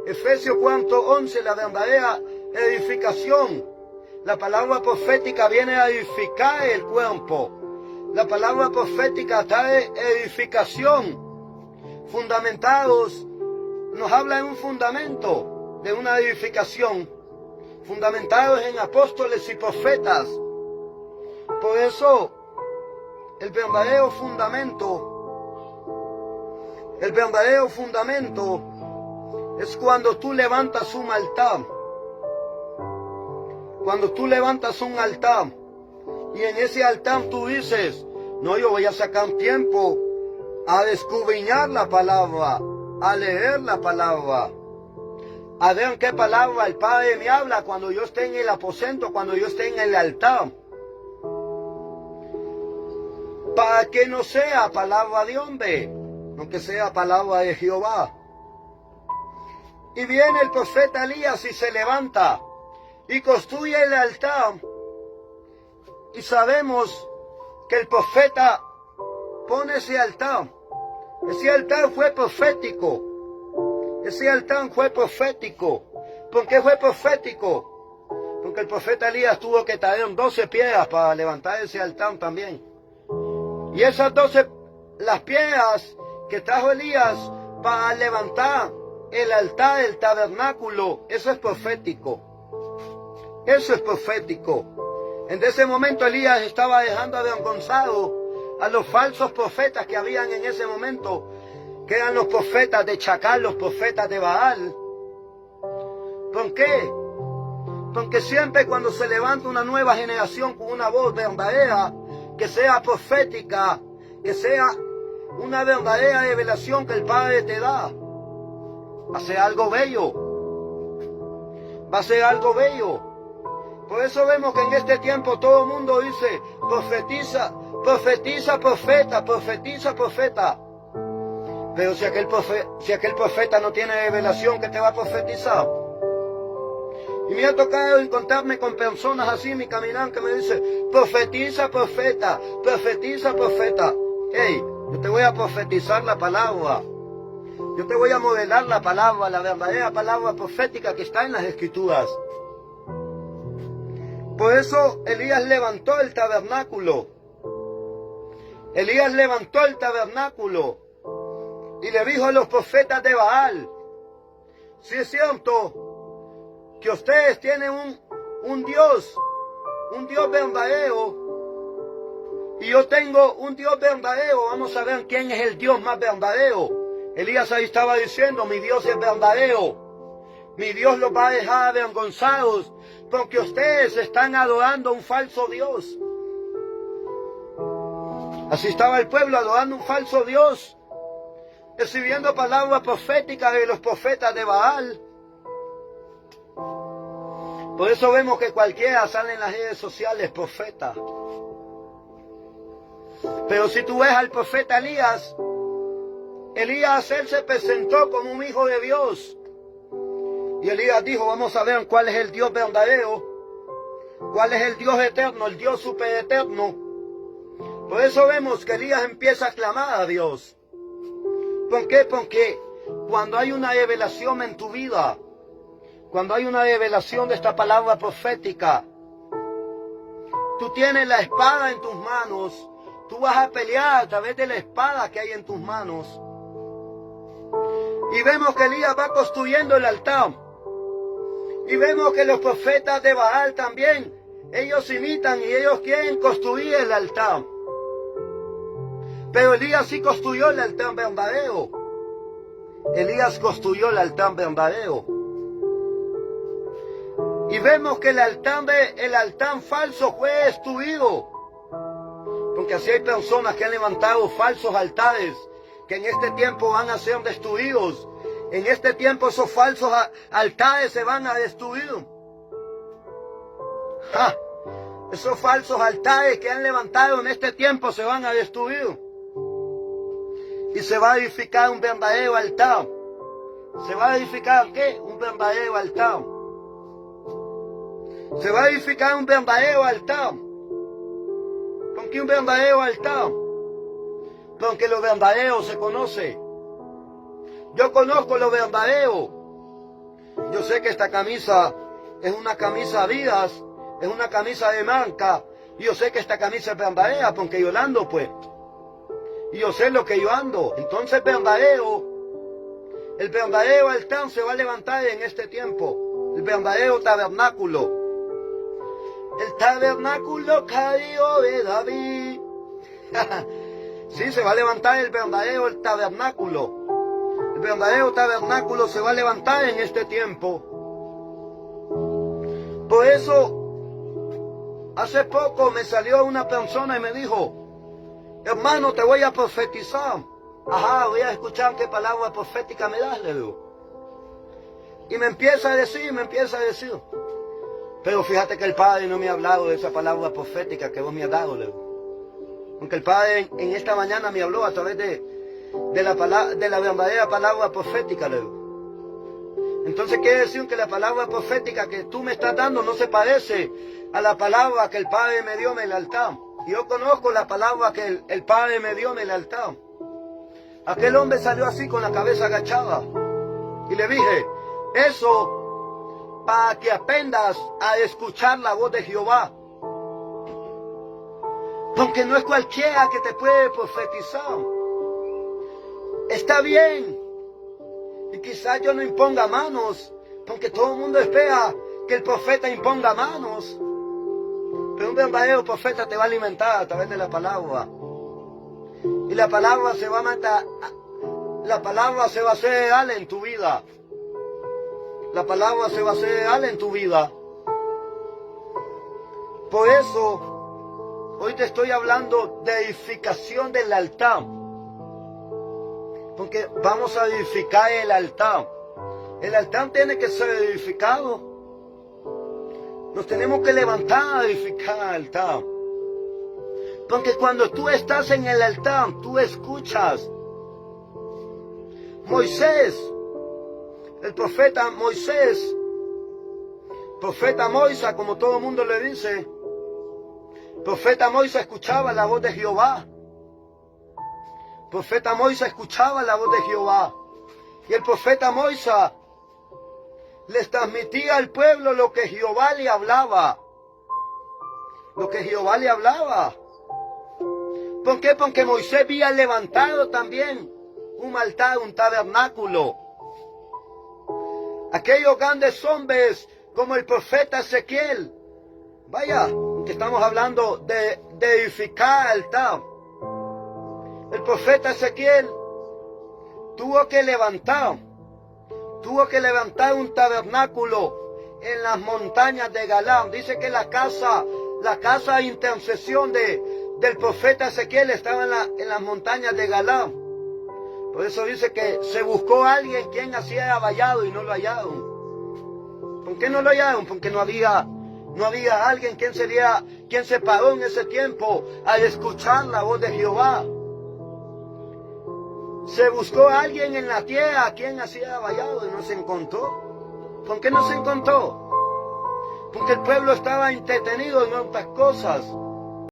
Efesios 4:11, la verdadera edificación. La palabra profética viene a edificar el cuerpo. La palabra profética trae edificación. Fundamentados, nos habla de un fundamento, de una edificación. Fundamentados en apóstoles y profetas. Por eso, el verdadero fundamento es cuando tú levantas un altar. Cuando tú levantas un altar y en ese altar tú dices, no, yo voy a sacar tiempo a escudriñar la palabra, a leer la palabra, a ver qué palabra el Padre me habla cuando yo esté en el aposento, cuando yo esté en el altar. Para que no sea palabra de hombre, aunque sea palabra de Jehová. Y viene el profeta Elías y se levanta y construye el altar. Y sabemos que el profeta pone ese altar. Ese altar fue profético. Ese altar fue profético. ¿Por qué fue profético? Porque el profeta Elías tuvo que traer 12 piedras para levantar ese altar también. Y esas 12, las piedras que trajo Elías para levantar el altar, el tabernáculo, eso es profético. Eso es profético. En ese momento Elías estaba dejando avergonzado a los falsos profetas que habían en ese momento, que eran los profetas de Chacal, los profetas de Baal. ¿Por qué? Porque siempre cuando se levanta una nueva generación con una voz verdadera, que sea profética, que sea una verdadera revelación que el Padre te da, va a ser algo bello. Va a ser algo bello. Por eso vemos que en este tiempo todo el mundo dice, profetiza, profetiza, profeta, profetiza, profeta. Pero si aquel profeta no tiene revelación, ¿qué te va a profetizar? Y me ha tocado encontrarme con personas así en mi caminar que me dicen, profetiza, profeta, profetiza, profeta. Hey, yo te voy a profetizar la palabra. Yo te voy a modelar la palabra, la verdadera palabra profética que está en las Escrituras. Por eso Elías levantó el tabernáculo. Elías levantó el tabernáculo y le dijo a los profetas de Baal, si es cierto que ustedes tienen un Dios verdadero, y yo tengo un Dios verdadero, vamos a ver quién es el Dios más verdadero. Elías ahí estaba diciendo, mi Dios es verdadero, mi Dios los va a dejar avergonzados, porque ustedes están adorando a un falso Dios. Así estaba el pueblo adorando un falso Dios, recibiendo palabras proféticas de los profetas de Baal. Por eso vemos que cualquiera sale en las redes sociales profeta. Pero si tú ves al profeta Elías, él se presentó como un hijo de Dios. Y Elías dijo, vamos a ver cuál es el Dios verdadero, cuál es el Dios eterno, el Dios supereterno. Por eso vemos que Elías empieza a clamar a Dios. ¿Por qué? Porque cuando hay una revelación en tu vida, cuando hay una revelación de esta palabra profética, tú tienes la espada en tus manos, tú vas a pelear a través de la espada que hay en tus manos. Y vemos que Elías va construyendo el altar. Y vemos que los profetas de Baal también, ellos imitan y ellos quieren construir el altar. Pero Elías sí construyó el altar verdadero. Elías construyó el altar verdadero. Y vemos que el altar falso fue destruido. Porque así hay personas que han levantado falsos altares, que en este tiempo van a ser destruidos. En este tiempo esos falsos altares se van a destruir. ¡Ja! Esos falsos altares que han levantado en este tiempo se van a destruir. Y se va a edificar un verdadero altar. ¿Se va a edificar qué? Un verdadero altar. Se va a edificar un verdadero altar. ¿Por qué un verdadero altar? Porque lo verdadero se conoce. Yo conozco lo verdadero. Yo sé que esta camisa es una camisa Adidas, es una camisa de marca. Y yo sé que esta camisa es verdadera porque yo la ando, pues. Y yo sé lo que yo ando. Entonces el verdadero altar se va a levantar en este tiempo. El verdadero tabernáculo. El tabernáculo caído de David. Sí, se va a levantar el tabernáculo. El verdadero tabernáculo se va a levantar en este tiempo. Por eso, hace poco me salió una persona y me dijo: hermano, te voy a profetizar. Ajá, voy a escuchar qué palabra profética me das, le digo. Y me empieza a decir. Pero fíjate que el Padre no me ha hablado de esa palabra profética que vos me has dado, le digo. Aunque el Padre en esta mañana me habló a través de la verdadera palabra profética, le digo. Entonces quiere decir que la palabra profética que tú me estás dando no se parece a la palabra que el Padre me dio en el altar. Yo conozco la palabra que el Padre me dio en el altar. Aquel hombre salió así con la cabeza agachada. Y le dije: eso para que aprendas a escuchar la voz de Jehová. Porque no es cualquiera que te puede profetizar. Está bien. Y quizás yo no imponga manos, porque todo el mundo espera que el profeta imponga manos. Pero un verdadero profeta te va a alimentar a través de la palabra. Y la palabra se va a matar. La palabra se va a hacer real en tu vida. La palabra se va a hacer real en tu vida. Por eso, hoy te estoy hablando de edificación del altar. Porque vamos a edificar el altar. El altar tiene que ser edificado. Nos tenemos que levantar a edificar el altar. Porque cuando tú estás en el altar, tú escuchas. Moisés, el profeta Moisés, profeta Moisés, como todo el mundo le dice, profeta Moisés escuchaba la voz de Jehová. Profeta Moisés escuchaba la voz de Jehová. Y el profeta Moisés les transmitía al pueblo lo que Jehová le hablaba. Lo que Jehová le hablaba. ¿Por qué? Porque Moisés había levantado también un altar, un tabernáculo. Aquellos grandes hombres como el profeta Ezequiel. Vaya, que estamos hablando de edificar altar. El profeta Ezequiel tuvo que levantar un tabernáculo en las montañas de Galán. Dice que la casa de intercesión del profeta Ezequiel estaba en las montañas de Galán. Por eso dice que se buscó a alguien quien hacía vallado y no lo hallaron. ¿Por qué no lo hallaron? Porque no había alguien quien se paró en ese tiempo a escuchar la voz de Jehová. Se buscó a alguien en la tierra quien hacía vallado y no se encontró. ¿Por qué no se encontró? Porque el pueblo estaba entretenido en otras cosas.